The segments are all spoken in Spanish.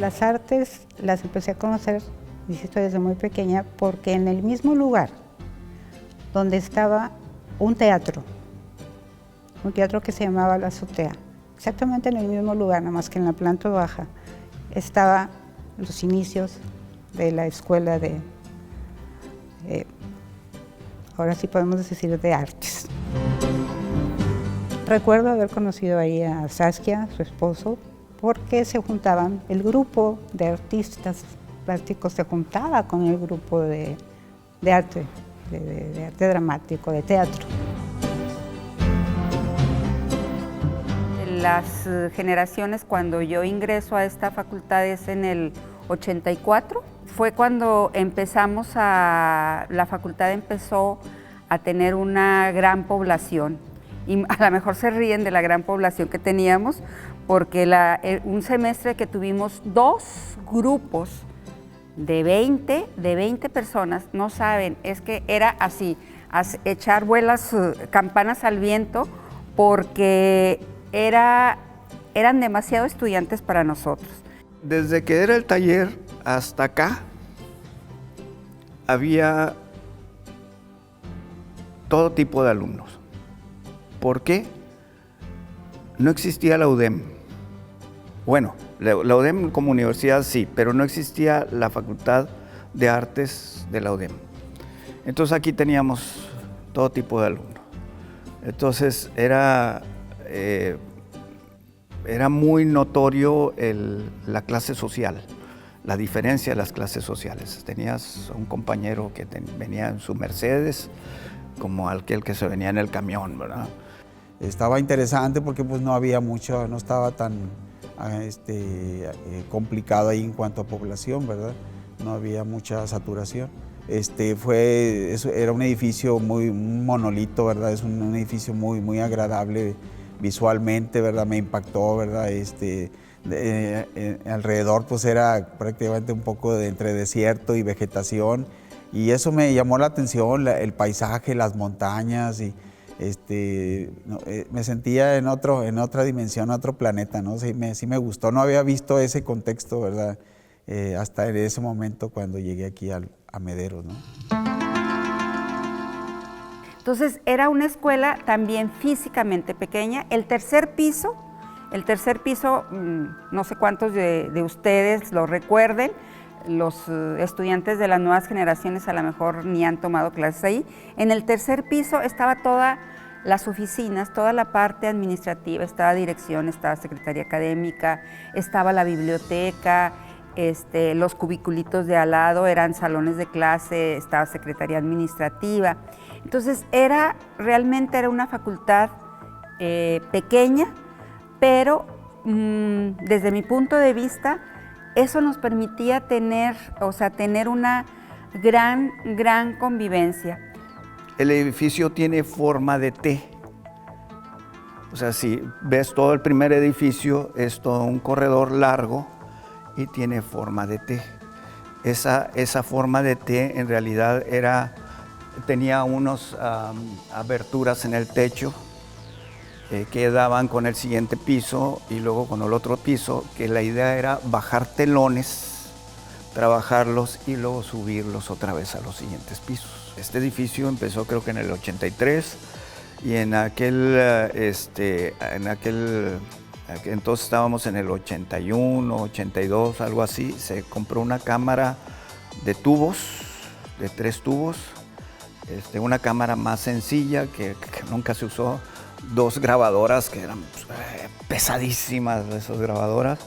las artes las empecé a conocer, insisto, desde muy pequeña, porque en el mismo lugar donde estaba un teatro que se llamaba La Azotea, exactamente en el mismo lugar, nada más que en la planta baja, estaba los inicios de la escuela de, ahora sí podemos decir, de artes. Recuerdo haber conocido ahí a Saskia, su esposo, porque se juntaban, el grupo de artistas plásticos se juntaba con el grupo de arte, de arte dramático, de teatro. Las generaciones, cuando yo ingreso a esta facultad es en el 84, fue cuando la facultad empezó a tener una gran población. Y a lo mejor se ríen de la gran población que teníamos, porque un semestre que tuvimos 2 grupos de 20 personas, no saben, es que era así, echar vuelas, campanas al viento, porque eran demasiado estudiantes para nosotros. Desde que era el taller hasta acá, había todo tipo de alumnos. ¿Por qué? No existía la UDEM. Bueno, la UDEM como universidad sí, pero no existía la Facultad de Artes de la UDEM. Entonces aquí teníamos todo tipo de alumnos. Entonces era muy notorio la clase social, la diferencia de las clases sociales. Tenías un compañero que venía en su Mercedes, como aquel que se venía en el camión, ¿verdad? Estaba interesante porque pues no había mucho, no estaba tan complicado ahí en cuanto a población, ¿verdad? No había mucha saturación. Era un edificio un monolito, ¿verdad? Es un edificio muy agradable visualmente, ¿verdad? Me impactó, ¿verdad? Alrededor pues era prácticamente un poco entre desierto y vegetación, y eso me llamó la atención, el paisaje, las montañas, y me sentía en otra dimensión, otro planeta, ¿no? Sí me gustó, no había visto ese contexto, ¿verdad? Hasta en ese momento cuando llegué aquí a Mederos, ¿no? Entonces era una escuela también físicamente pequeña. El tercer piso, no sé cuántos de ustedes lo recuerden, los estudiantes de las nuevas generaciones a lo mejor ni han tomado clases ahí. En el tercer piso estaba todas las oficinas, toda la parte administrativa, estaba dirección, estaba secretaría académica, estaba la biblioteca, los cubiculitos de al lado eran salones de clase, estaba secretaría administrativa. Entonces realmente era una facultad pequeña, pero desde mi punto de vista, eso nos permitía tener una gran convivencia. El edificio tiene forma de T. O sea, si ves todo el primer edificio, es todo un corredor largo y tiene forma de T. Esa forma de T en realidad tenía unas aberturas en el techo que daban con el siguiente piso y luego con el otro piso, que la idea era bajar telones, trabajarlos y luego subirlos otra vez a los siguientes pisos. Este edificio empezó creo que en el 83 y en aquel entonces estábamos en el 81, 82, algo así. Se compró una cámara de tubos, de 3 tubos, una cámara más sencilla que nunca se usó, 2 grabadoras que eran pesadísimas, esas grabadoras,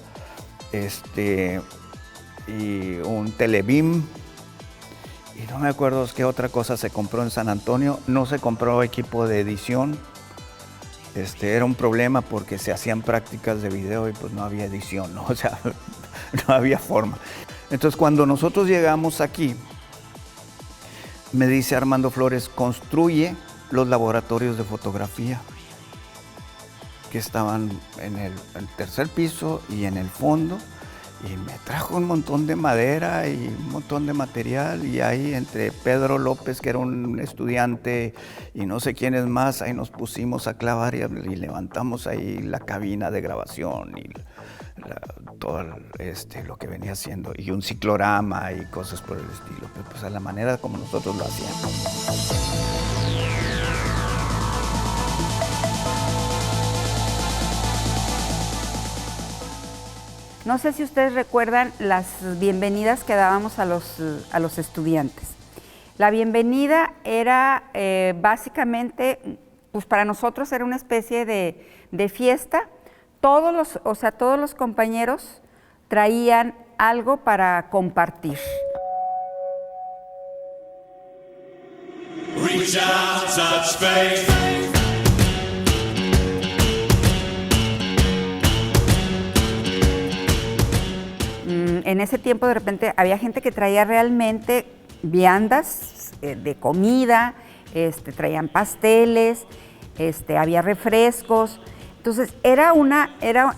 y un Telebeam, y no me acuerdo qué otra cosa se compró en San Antonio. No se compró equipo de edición. Era un problema porque se hacían prácticas de video y pues no había edición, ¿no? O sea, no había forma. Entonces cuando nosotros llegamos aquí, me dice Armando Flores, construye los laboratorios de fotografía que estaban en el tercer piso y en el fondo, y me trajo un montón de madera y un montón de material, y ahí entre Pedro López, que era un estudiante, y no sé quiénes más, ahí nos pusimos a clavar y levantamos ahí la cabina de grabación y todo lo que venía haciendo, y un ciclorama y cosas por el estilo, pero pues a la manera como nosotros lo hacíamos. No sé si ustedes recuerdan las bienvenidas que dábamos a los estudiantes. La bienvenida era básicamente, pues para nosotros era una especie de fiesta. Todos los compañeros traían algo para compartir. Reach out, touch faith. En ese tiempo de repente había gente que traía realmente viandas de comida, traían pasteles, había refrescos. Entonces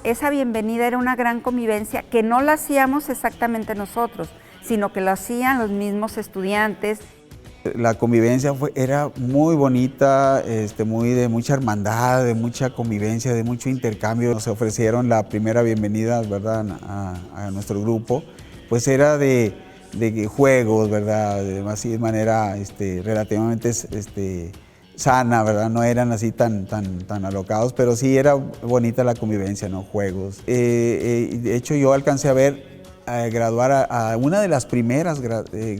esa bienvenida era una gran convivencia que no la hacíamos exactamente nosotros, sino que lo hacían los mismos estudiantes. La convivencia era muy bonita, muy de mucha hermandad, de mucha convivencia, de mucho intercambio. Nos ofrecieron la primera bienvenida, ¿verdad?, a nuestro grupo, pues era de juegos, ¿verdad?, así de manera relativamente sana, ¿verdad? No eran así tan alocados, pero sí era bonita la convivencia, ¿no? Juegos. De hecho, yo alcancé a graduar a una de las primeras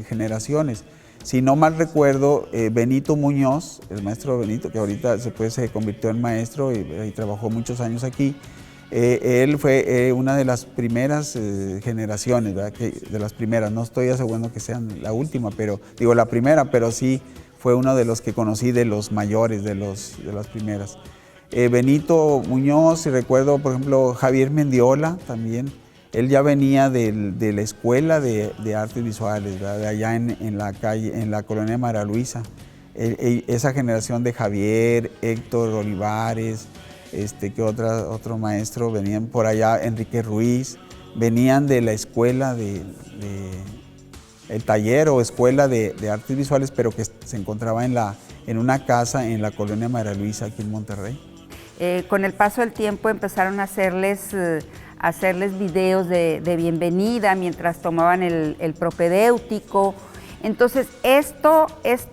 generaciones. Si no mal recuerdo, Benito Muñoz, el maestro Benito, que ahorita se convirtió en maestro y trabajó muchos años aquí, él fue una de las primeras generaciones, ¿verdad? De las primeras, no estoy asegurando que sean la última, pero digo la primera, pero sí fue uno de los que conocí de los mayores, de las primeras. Benito Muñoz, y recuerdo, por ejemplo, Javier Mendiola también. Él ya venía de la escuela de artes visuales, ¿verdad?, de allá en la calle, en la colonia María Luisa. Esa generación de Javier, Héctor Olivares, que otro maestro, venían por allá, Enrique Ruiz, venían de la escuela el taller o escuela de artes visuales, pero que se encontraba en una casa en la colonia María Luisa, aquí en Monterrey. Con el paso del tiempo empezaron a hacerles videos de bienvenida mientras tomaban el propedéutico. Entonces esto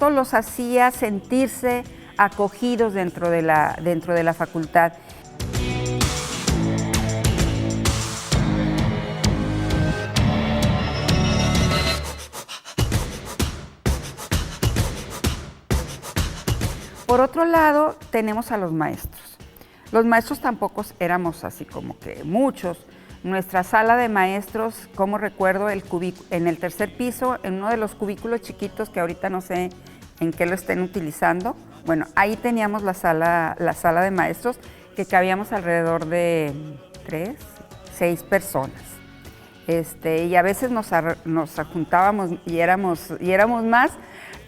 los hacía sentirse acogidos dentro de la facultad. Por otro lado, tenemos a los maestros. Los maestros tampoco éramos así como que muchos. Nuestra sala de maestros, como recuerdo, en el tercer piso, en uno de los cubículos chiquitos que ahorita no sé en qué lo estén utilizando, bueno, ahí teníamos la sala de maestros, que cabíamos alrededor de 6 personas. Y a veces nos juntábamos y éramos más,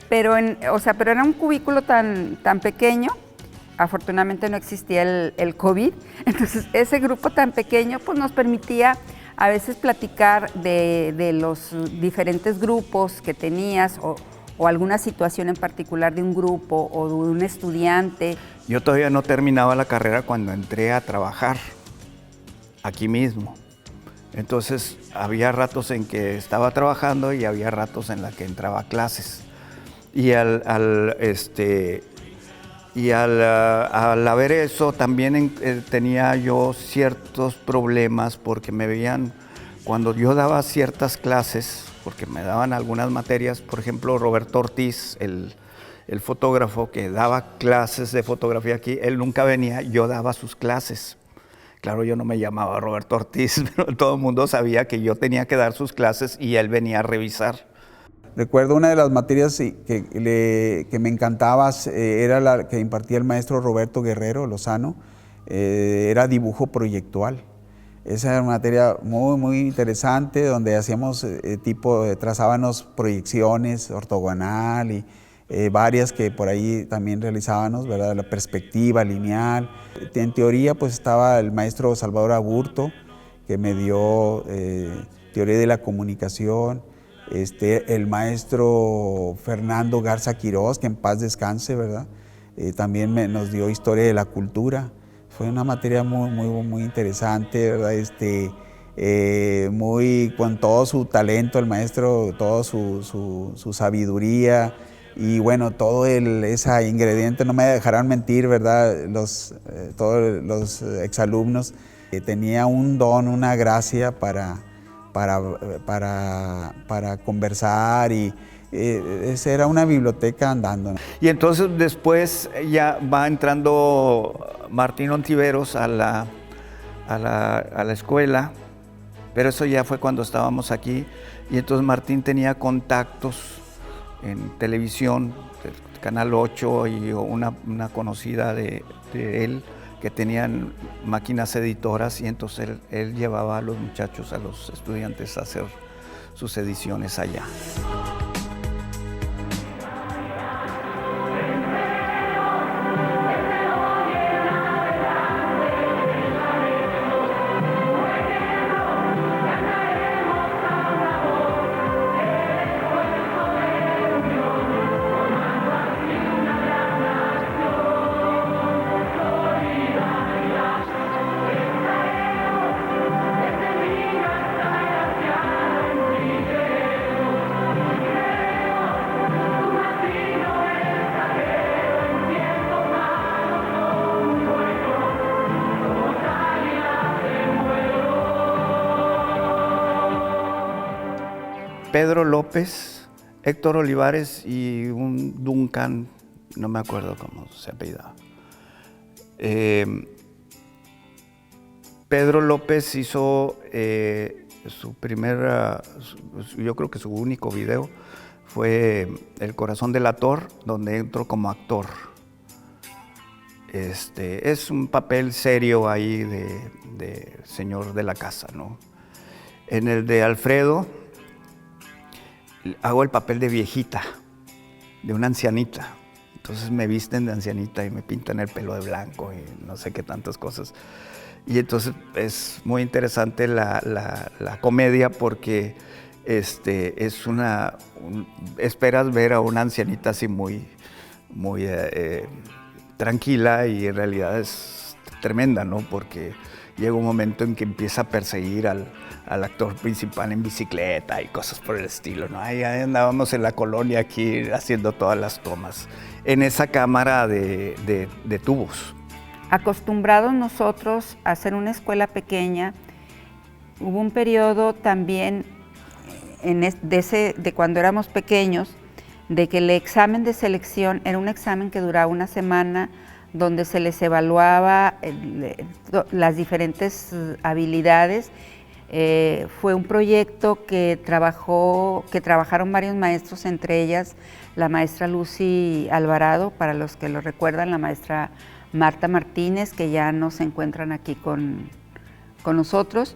pero era un cubículo tan pequeño. Afortunadamente no existía el COVID, entonces ese grupo tan pequeño pues nos permitía a veces platicar de los diferentes grupos que tenías o alguna situación en particular de un grupo o de un estudiante. Yo todavía no terminaba la carrera cuando entré a trabajar aquí mismo. Entonces había ratos en que estaba trabajando y había ratos en la que entraba a clases. Y al haber eso, también tenía yo ciertos problemas porque me veían, cuando yo daba ciertas clases, porque me daban algunas materias, por ejemplo, Roberto Ortiz, el fotógrafo que daba clases de fotografía aquí, él nunca venía, yo daba sus clases. Claro, yo no me llamaba Roberto Ortiz, pero todo el mundo sabía que yo tenía que dar sus clases y él venía a revisar. Recuerdo una de las materias que me encantaba, era la que impartía el maestro Roberto Guerrero Lozano, era dibujo proyectual. Esa era una materia muy, muy interesante, donde hacíamos trazábamos proyecciones ortogonal y varias que por ahí también realizábamos, ¿verdad? La perspectiva lineal. En teoría pues estaba el maestro Salvador Aburto, que me dio teoría de la comunicación. El maestro Fernando Garza Quirós, que en paz descanse, ¿verdad? También nos dio historia de la cultura. Fue una materia muy, muy, muy interesante, ¿verdad? muy con todo su talento, el maestro, toda su sabiduría y bueno, todo ese ingrediente, no me dejarán mentir, ¿verdad? Todos los exalumnos, tenía un don, una gracia para conversar y esa era una biblioteca andando. Y entonces después ya va entrando Martín Ontiveros a la escuela, pero eso ya fue cuando estábamos aquí, y entonces Martín tenía contactos en televisión, Canal 8 y una conocida de él, que tenían máquinas editoras, y entonces él llevaba a los muchachos, a los estudiantes a hacer sus ediciones allá. Pedro López, Héctor Olivares y un Duncan, no me acuerdo cómo se apellidaba. Pedro López hizo su yo creo que su único video fue El corazón del actor, donde entró como actor. Es un papel serio ahí de señor de la casa, ¿no? En el de Alfredo hago el papel de viejita, de una ancianita. Entonces me visten de ancianita y me pintan el pelo de blanco y no sé qué tantas cosas. Y entonces es muy interesante la comedia porque esperas ver a una ancianita así muy tranquila, y en realidad es tremenda, ¿no? Porque llega un momento en que empieza a perseguir al actor principal en bicicleta y cosas por el estilo, ¿no? Ahí andábamos en la colonia aquí haciendo todas las tomas, en esa cámara de tubos. Acostumbrados nosotros a hacer una escuela pequeña, hubo un periodo también de cuando éramos pequeños, de que el examen de selección era un examen que duraba una semana, donde se les evaluaba las diferentes habilidades. Fue un proyecto que trabajaron varios maestros, entre ellas la maestra Lucy Alvarado, para los que lo recuerdan, la maestra Marta Martínez, que ya no se encuentran aquí con nosotros,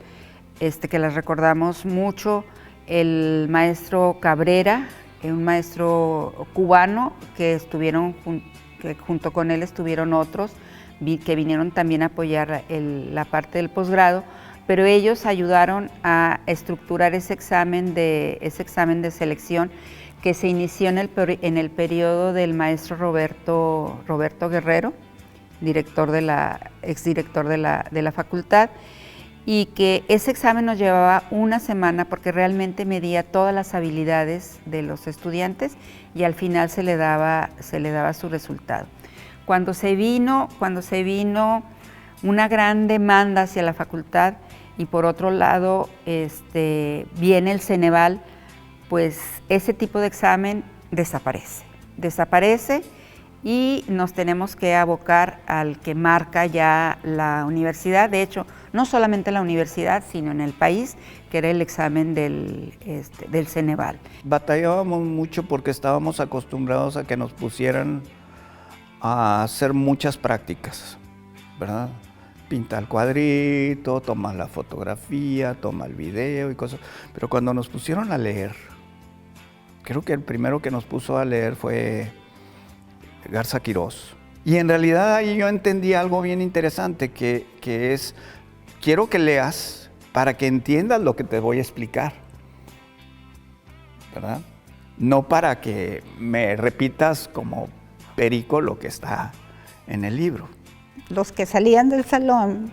que las recordamos mucho, el maestro Cabrera, un maestro cubano que junto con él estuvieron otros que vinieron también a apoyar la parte del posgrado, pero ellos ayudaron a estructurar ese examen de selección que se inició en el periodo del maestro Roberto Guerrero, exdirector de la facultad, y que ese examen nos llevaba una semana porque realmente medía todas las habilidades de los estudiantes y al final se le daba su resultado. Cuando se vino una gran demanda hacia la facultad y por otro lado viene el Ceneval, pues ese tipo de examen desaparece y nos tenemos que abocar al que marca ya la universidad. De hecho, no solamente en la universidad, sino en el país, que era el examen del Ceneval. Batallábamos mucho porque estábamos acostumbrados a que nos pusieran a hacer muchas prácticas, ¿verdad? Pinta el cuadrito, toma la fotografía, toma el video y cosas. Pero cuando nos pusieron a leer, creo que el primero que nos puso a leer fue Garza Quirós. Y en realidad ahí yo entendí algo bien interesante, que es, quiero que leas para que entiendas lo que te voy a explicar, ¿verdad? No para que me repitas como perico lo que está en el libro. Los que salían del salón,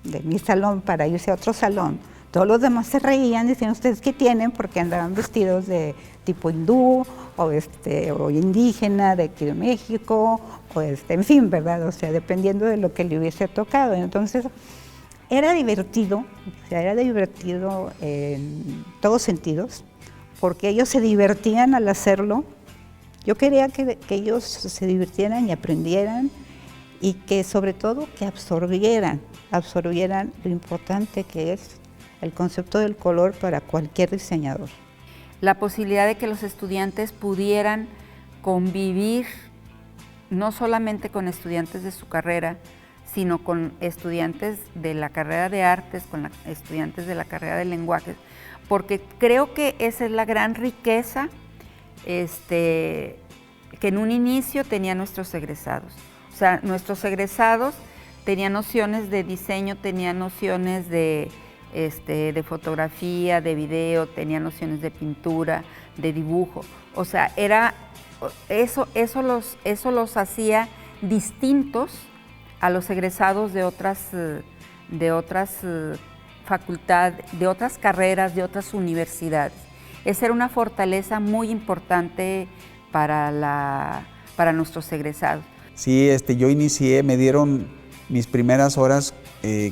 de mi salón, para irse a otro salón, todos los demás se reían, decían, ¿ustedes qué tienen? Porque andaban vestidos de tipo hindú o indígena de aquí de México, o en fin, ¿verdad? O sea, dependiendo de lo que le hubiese tocado. Entonces, era divertido, o sea, era divertido en todos sentidos, porque ellos se divertían al hacerlo. Yo quería que ellos se divirtieran y aprendieran, y que sobre todo que absorbieran lo importante que es el concepto del color para cualquier diseñador. La posibilidad de que los estudiantes pudieran convivir no solamente con estudiantes de su carrera, sino con estudiantes de la carrera de artes, con estudiantes de la carrera de lenguajes, porque creo que esa es la gran riqueza que en un inicio tenían nuestros egresados. O sea, nuestros egresados tenían nociones de diseño, tenían nociones de fotografía, de video, tenían nociones de pintura, de dibujo. O sea, eso los hacía distintos a los egresados de otras facultades, de otras carreras, de otras universidades. Esa era una fortaleza muy importante para nuestros egresados. Sí, yo inicié, me dieron mis primeras horas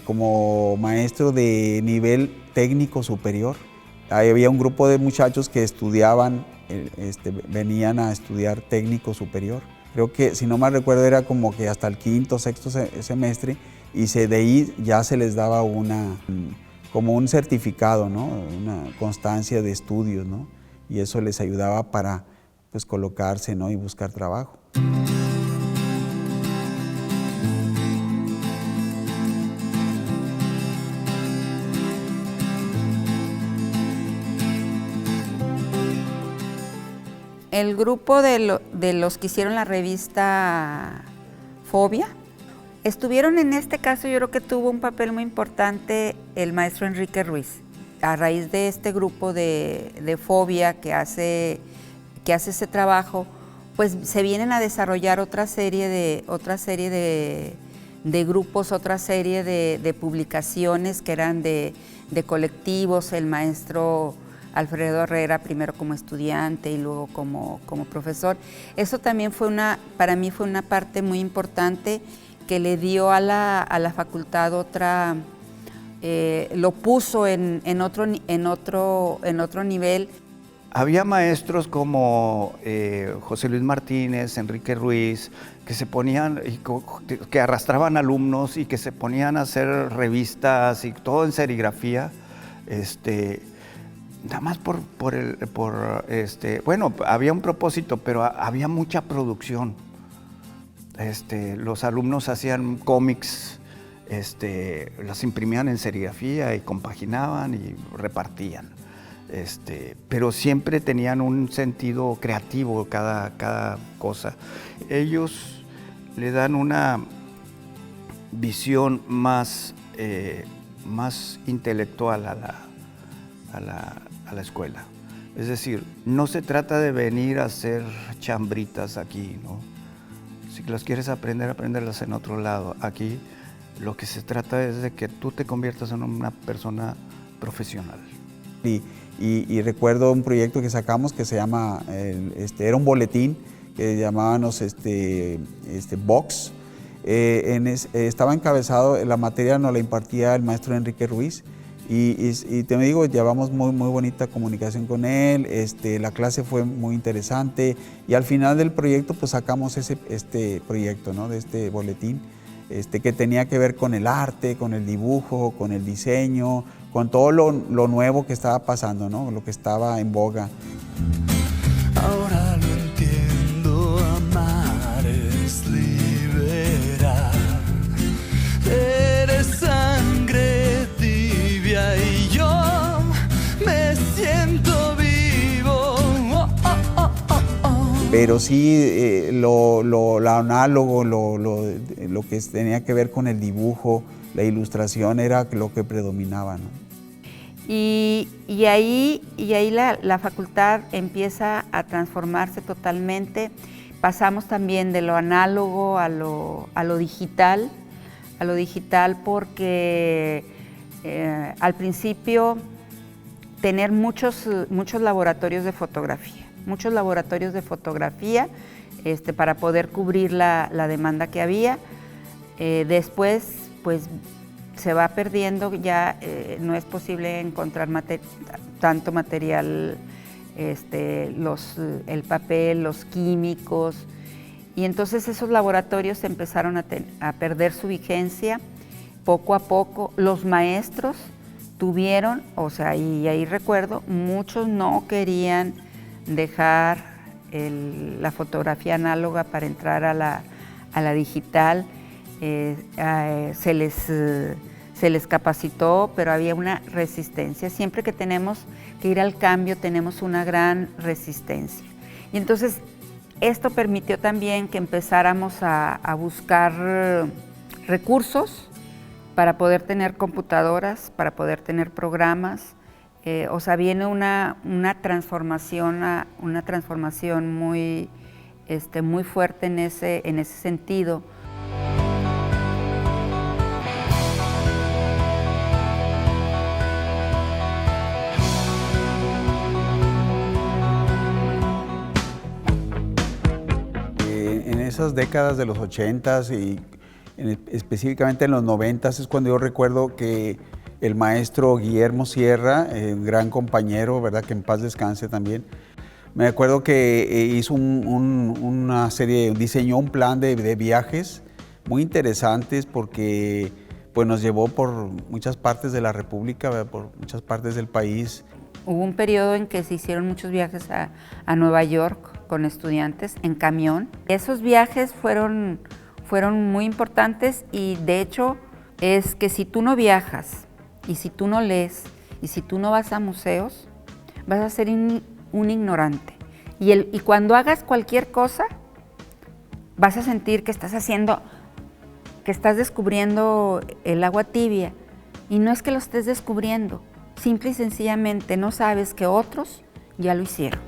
como maestro de nivel técnico superior. Ahí había un grupo de muchachos que estudiaban, venían a estudiar técnico superior. Creo que, si no mal recuerdo, era como que hasta el quinto, sexto semestre, y de ahí ya se les daba como un certificado, ¿no? Una constancia de estudios, ¿no? Y eso les ayudaba para pues, colocarse, ¿no? Y buscar trabajo. El grupo de los que hicieron la revista Fobia, estuvieron en este caso, yo creo que tuvo un papel muy importante el maestro Enrique Ruiz. A raíz de este grupo de Fobia que hace ese trabajo, pues se vienen a desarrollar otra serie de grupos, otra serie de publicaciones que eran de colectivos. El maestro Alfredo Herrera, primero como estudiante y luego como profesor. Eso también para mí fue una parte muy importante que le dio a la facultad otra, lo puso en otro nivel. Había maestros como José Luis Martínez, Enrique Ruiz, que se ponían, que arrastraban alumnos y que se ponían a hacer revistas y todo en serigrafía. Nada más bueno, había un propósito, pero había mucha producción. Los alumnos hacían cómics, las imprimían en serigrafía y compaginaban y repartían. Pero siempre tenían un sentido creativo cada cosa. Ellos le dan una visión más intelectual a la escuela. Es decir, no se trata de venir a hacer chambritas aquí, ¿no? Si las quieres aprender, aprenderlas en otro lado. Aquí lo que se trata es de que tú te conviertas en una persona profesional. Y recuerdo un proyecto que sacamos que se llama, era un boletín que llamábamos Box. Estaba encabezado, la materia nos la impartía el maestro Enrique Ruiz. Y te digo, llevamos muy bonita comunicación con él, la clase fue muy interesante y al final del proyecto pues sacamos este proyecto, ¿no? De este boletín que tenía que ver con el arte, con el dibujo, con el diseño, con todo lo nuevo que estaba pasando, ¿no? Lo que estaba en boga. Ahora lo entiendo, amar es liberar. Eres sangre tibia y yo me siento vivo. Pero sí, lo análogo, lo que tenía que ver con el dibujo, la ilustración era lo que predominaba, ¿no? Y ahí la facultad empieza a transformarse totalmente. Pasamos también de lo análogo a lo digital porque al principio tener muchos laboratorios de fotografía, para poder cubrir la demanda que había. Después, pues se va perdiendo, ya no es posible encontrar tanto material, el papel, los químicos, y entonces esos laboratorios empezaron a perder su vigencia. Poco a poco los maestros tuvieron, y ahí recuerdo, muchos no querían dejar la fotografía análoga para entrar a la digital. Se les capacitó, pero había una resistencia. Siempre que tenemos que ir al cambio, tenemos una gran resistencia. Y entonces esto permitió también que empezáramos a buscar recursos para poder tener computadoras, para poder tener programas. Viene una transformación muy fuerte en ese sentido. En esas décadas de los 80s y específicamente en los 90s es cuando yo recuerdo que el maestro Guillermo Sierra, un gran compañero, ¿verdad? Que en paz descanse también. Me acuerdo que hizo una serie, diseñó un plan de viajes muy interesantes porque pues, nos llevó por muchas partes de la República, ¿verdad? Por muchas partes del país. Hubo un periodo en que se hicieron muchos viajes a Nueva York con estudiantes en camión. Esos viajes fueron muy importantes, y de hecho es que si tú no viajas, y si tú no lees, y si tú no vas a museos, vas a ser un ignorante. Y cuando hagas cualquier cosa, vas a sentir que estás descubriendo el agua tibia. Y no es que lo estés descubriendo, simple y sencillamente no sabes que otros ya lo hicieron.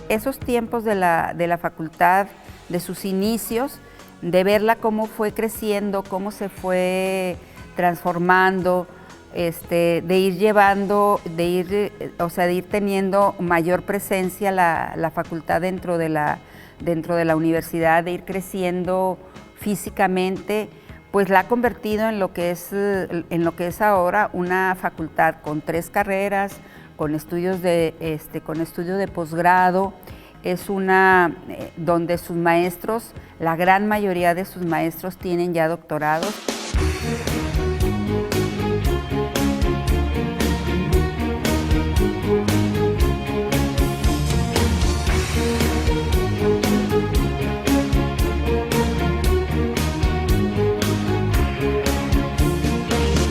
Esos tiempos de la facultad, de sus inicios, de verla cómo fue creciendo, cómo se fue transformando, de ir teniendo mayor presencia la facultad dentro de la universidad, de ir creciendo físicamente, pues la ha convertido en lo que es ahora una facultad con 3 carreras, con estudios de posgrado. Es una donde sus maestros, la gran mayoría de sus maestros tienen ya doctorados.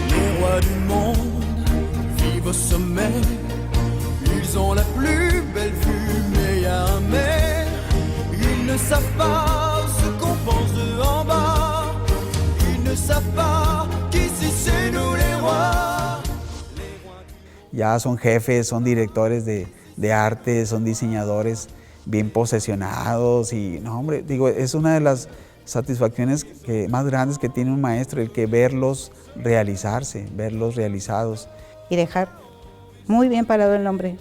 Les rois du monde vivent au sommet. Ils ont la plus belle vue, mais y a un mais. Ils ne savent pas ce qu'on pense d'eux en bas. Ils ne savent pas qu'ici c'est nous les rois. Ya son jefes, son directores de arte, son diseñadores bien posesionados y, no hombre, digo, es una de las satisfacciones más grandes que tiene un maestro, el que verlos realizarse, verlos realizados. Y dejar muy bien parado el nombre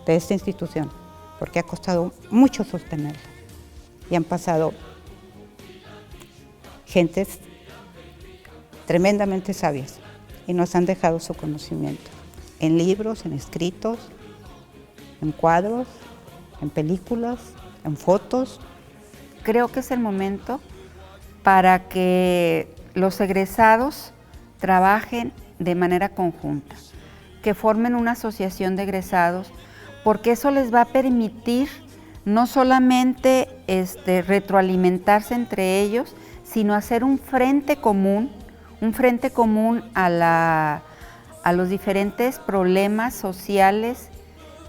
de esta institución, porque ha costado mucho sostenerla. Y han pasado gentes tremendamente sabias y nos han dejado su conocimiento en libros, en escritos, en cuadros, en películas, en fotos. Creo que es el momento para que los egresados trabajen de manera conjunta, que formen una asociación de egresados, porque eso les va a permitir no solamente retroalimentarse entre ellos, sino hacer un frente común a los diferentes problemas sociales,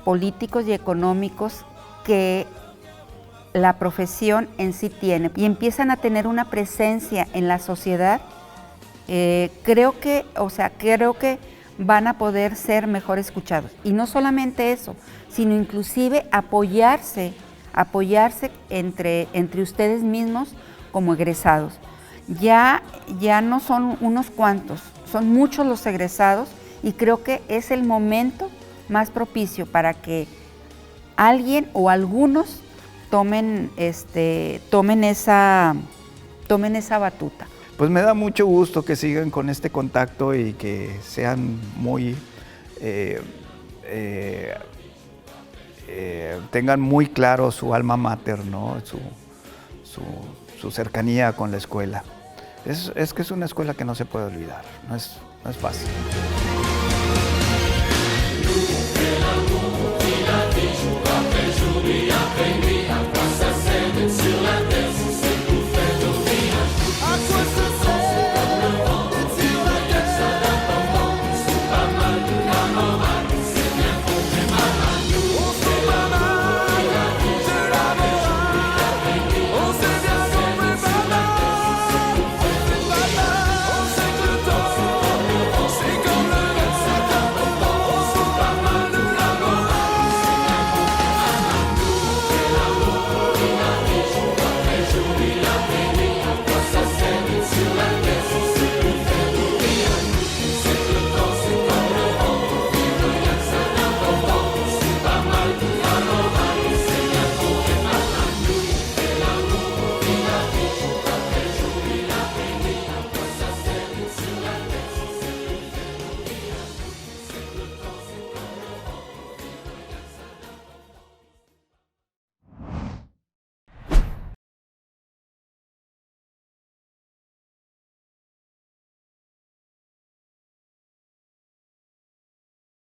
políticos y económicos que la profesión en sí tiene, y empiezan a tener una presencia en la sociedad. Creo que van a poder ser mejor escuchados. Y no solamente eso, sino inclusive apoyarse apoyarse entre ustedes mismos como egresados. Ya no son unos cuantos, son muchos los egresados y creo que es el momento más propicio para que alguien o algunos tomen esa batuta. Pues me da mucho gusto que sigan con este contacto y que sean muy, tengan muy claro su alma mater, ¿no? Su cercanía con la escuela. Es que es una escuela que no se puede olvidar, no es fácil.